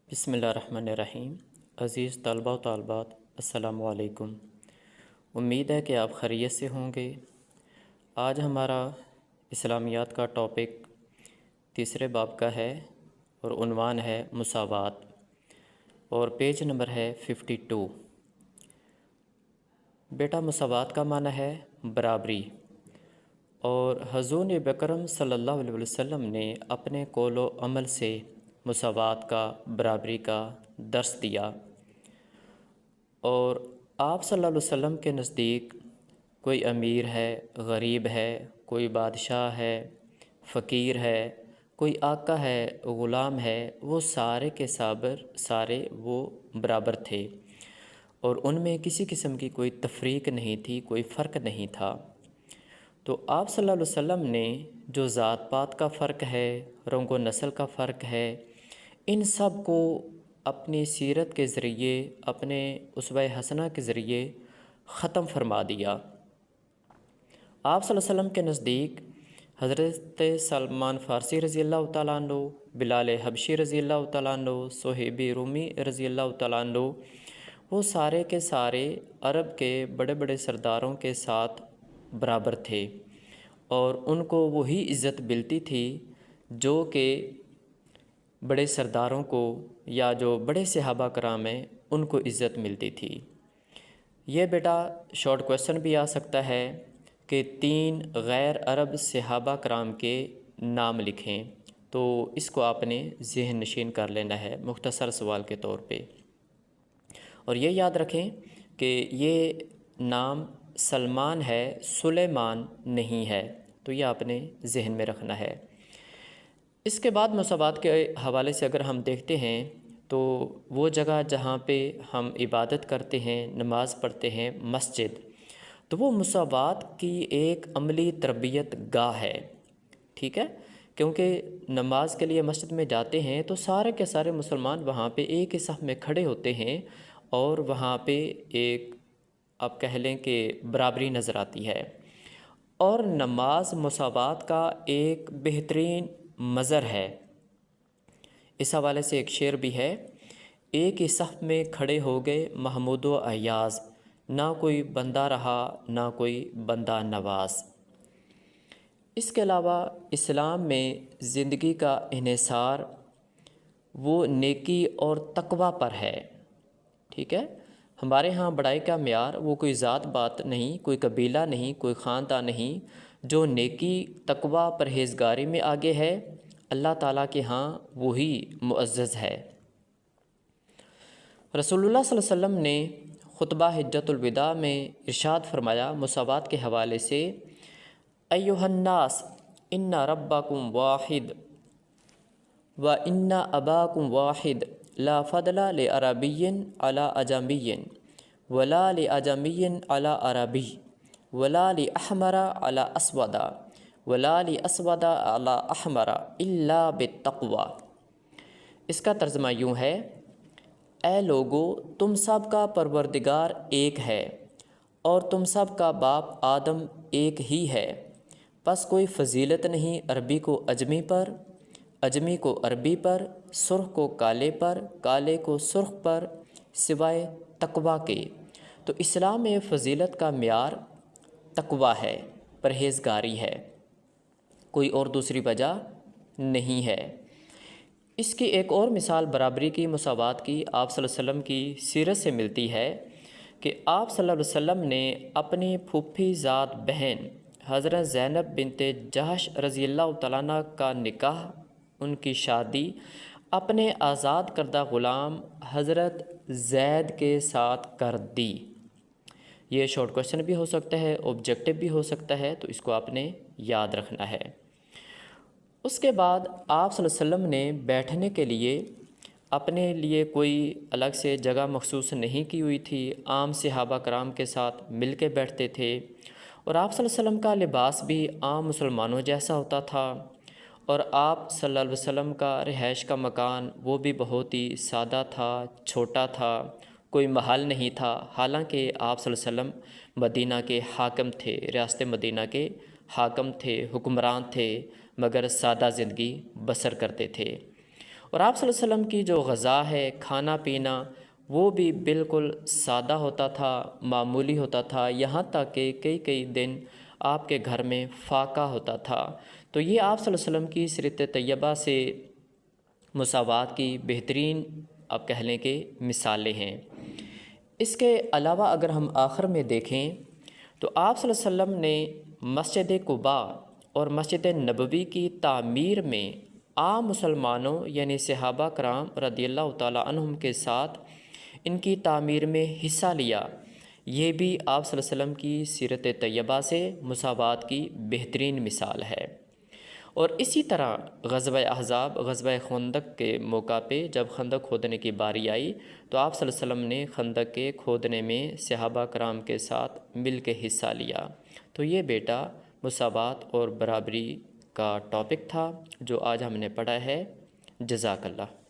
بسم اللہ الرحمن الرحیم۔ عزیز طلبہ و طالبات، السلام علیکم۔ امید ہے کہ آپ خیریت سے ہوں گے۔ آج ہمارا اسلامیات کا ٹاپک تیسرے باب کا ہے اور عنوان ہے مساوات، اور پیج نمبر ہے 52۔ بیٹا، مساوات کا معنی ہے برابری، اور حضور نبی اکرم صلی اللہ علیہ وسلم نے اپنے قول و عمل سے مساوات کا، برابری کا درس دیا۔ اور آپ صلی اللہ علیہ وسلم کے نزدیک کوئی امیر ہے، غریب ہے، کوئی بادشاہ ہے، فقیر ہے، کوئی آقا ہے، غلام ہے، وہ سارے کے سارے وہ برابر تھے، اور ان میں کسی قسم کی کوئی تفریق نہیں تھی، کوئی فرق نہیں تھا۔ تو آپ صلی اللہ علیہ وسلم نے جو ذات پات کا فرق ہے، رنگ و نسل کا فرق ہے، ان سب کو اپنی سیرت کے ذریعے، اپنے اسوہ حسنہ کے ذریعے ختم فرما دیا۔ آپ صلی اللہ علیہ وسلم کے نزدیک حضرت سلمان فارسی رضی اللہ تعالیٰ عنہ، بلال حبشی رضی اللہ تعالیٰ عنہ، صہیب رومی رضی اللہ تعالیٰ عنہ، وہ سارے کے سارے عرب کے بڑے بڑے سرداروں کے ساتھ برابر تھے، اور ان کو وہی عزت ملتی تھی جو کہ بڑے سرداروں کو یا جو بڑے صحابہ کرام ہیں ان کو عزت ملتی تھی۔ یہ بیٹا شارٹ کویسچن بھی آ سکتا ہے کہ 3 غیر عرب صحابہ کرام کے نام لکھیں، تو اس کو آپ نے ذہن نشین کر لینا ہے مختصر سوال کے طور پہ، اور یہ یاد رکھیں کہ یہ نام سلمان ہے، سلیمان نہیں ہے، تو یہ آپ نے ذہن میں رکھنا ہے۔ اس کے بعد مساوات کے حوالے سے اگر ہم دیکھتے ہیں تو وہ جگہ جہاں پہ ہم عبادت کرتے ہیں، نماز پڑھتے ہیں، مسجد، تو وہ مساوات کی ایک عملی تربیت گاہ ہے، ٹھیک ہے؟ کیونکہ نماز کے لیے مسجد میں جاتے ہیں تو سارے کے سارے مسلمان وہاں پہ ایک ہی صف میں کھڑے ہوتے ہیں، اور وہاں پہ ایک آپ کہہ لیں کہ برابری نظر آتی ہے، اور نماز مساوات کا ایک بہترین مظہر ہے۔ اس حوالے سے ایک شعر بھی ہے: ایک ہی صف میں کھڑے ہو گئے محمود و ایاز، نہ کوئی بندہ رہا نہ کوئی بندہ نواز۔ اس کے علاوہ اسلام میں زندگی کا انحصار وہ نیکی اور تقوی پر ہے، ٹھیک ہے؟ ہمارے ہاں بڑائی کا معیار وہ کوئی ذات بات نہیں، کوئی قبیلہ نہیں، کوئی خاندان نہیں، جو نیکی، تقوی، پرہیزگاری میں آگے ہے، اللہ تعالیٰ کے ہاں وہی معزز ہے۔ رسول اللہ صلی اللہ علیہ وسلم نے خطبہ حجۃ الوداع میں ارشاد فرمایا مساوات کے حوالے سے: ایھا الناس ان ربکم واحد وان اباکم واحد لا فضل لعربی علی اعجمی ولا لعجمی علی عربی ولا لاحمر علی اسود ولا لاسود علی احمر الا بالتقوی۔ اس کا ترجمہ یوں ہے: اے لوگو، تم سب کا پروردگار ایک ہے، اور تم سب کا باپ آدم ایک ہی ہے، پس کوئی فضیلت نہیں عربی کو اجمی پر، اجمی کو عربی پر، سرخ کو کالے پر، کالے کو سرخ پر، سوائے تقوی کے۔ تو اسلام میں فضیلت کا معیار تقوی ہے، پرہیزگاری ہے، کوئی اور دوسری وجہ نہیں ہے۔ اس کی ایک اور مثال برابری کی، مساوات کی، آپ صلی اللہ علیہ وسلم کی سیرت سے ملتی ہے کہ آپ صلی اللہ علیہ وسلم نے اپنی پھوپھی ذات بہن حضرت زینب بنت جحش رضی اللہ تعالیٰ عنہ کا نکاح، ان کی شادی اپنے آزاد کردہ غلام حضرت زید کے ساتھ کر دی۔ یہ شارٹ کویسچن بھی ہو سکتا ہے، آبجیکٹو بھی ہو سکتا ہے، تو اس کو آپ نے یاد رکھنا ہے۔ اس کے بعد آپ صلی اللہ علیہ وسلم نے بیٹھنے کے لیے اپنے لیے کوئی الگ سے جگہ مخصوص نہیں کی ہوئی تھی، عام صحابہ کرام کے ساتھ مل کے بیٹھتے تھے، اور آپ صلی اللہ علیہ وسلم کا لباس بھی عام مسلمانوں جیسا ہوتا تھا، اور آپ صلی اللہ علیہ وسلم کا رہائش کا مکان وہ بھی بہت ہی سادہ تھا، چھوٹا تھا، کوئی محل نہیں تھا، حالانکہ آپ صلی اللہ علیہ وسلم مدینہ کے حاکم تھے، ریاست مدینہ کے حاکم تھے، حکمران تھے، مگر سادہ زندگی بسر کرتے تھے۔ اور آپ صلی اللہ علیہ وسلم کی جو غذا ہے، کھانا پینا، وہ بھی بالکل سادہ ہوتا تھا، معمولی ہوتا تھا، یہاں تک کہ کئی کئی دن آپ کے گھر میں فاقہ ہوتا تھا۔ تو یہ آپ صلی اللہ علیہ وسلم کی سیرت طیبہ سے مساوات کی بہترین آپ کہہ لیں کہ مثالیں ہیں۔ اس کے علاوہ اگر ہم آخر میں دیکھیں تو آپ صلی اللہ علیہ وسلم نے مسجد قباء اور مسجد نبوی کی تعمیر میں عام مسلمانوں یعنی صحابہ کرام رضی اللہ تعالیٰ عنہم کے ساتھ ان کی تعمیر میں حصہ لیا۔ یہ بھی آپ صلی اللہ علیہ وسلم کی سیرت طیبہ سے مساوات کی بہترین مثال ہے۔ اور اسی طرح غزوہ احزاب، غزوہ خندق کے موقع پہ جب خندق کھودنے کی باری آئی تو آپ صلی اللہ علیہ وسلم نے خندق کے کھودنے میں صحابہ کرام کے ساتھ مل کے حصہ لیا۔ تو یہ بیٹا مساوات اور برابری کا ٹاپک تھا جو آج ہم نے پڑھا ہے۔ جزاک اللہ۔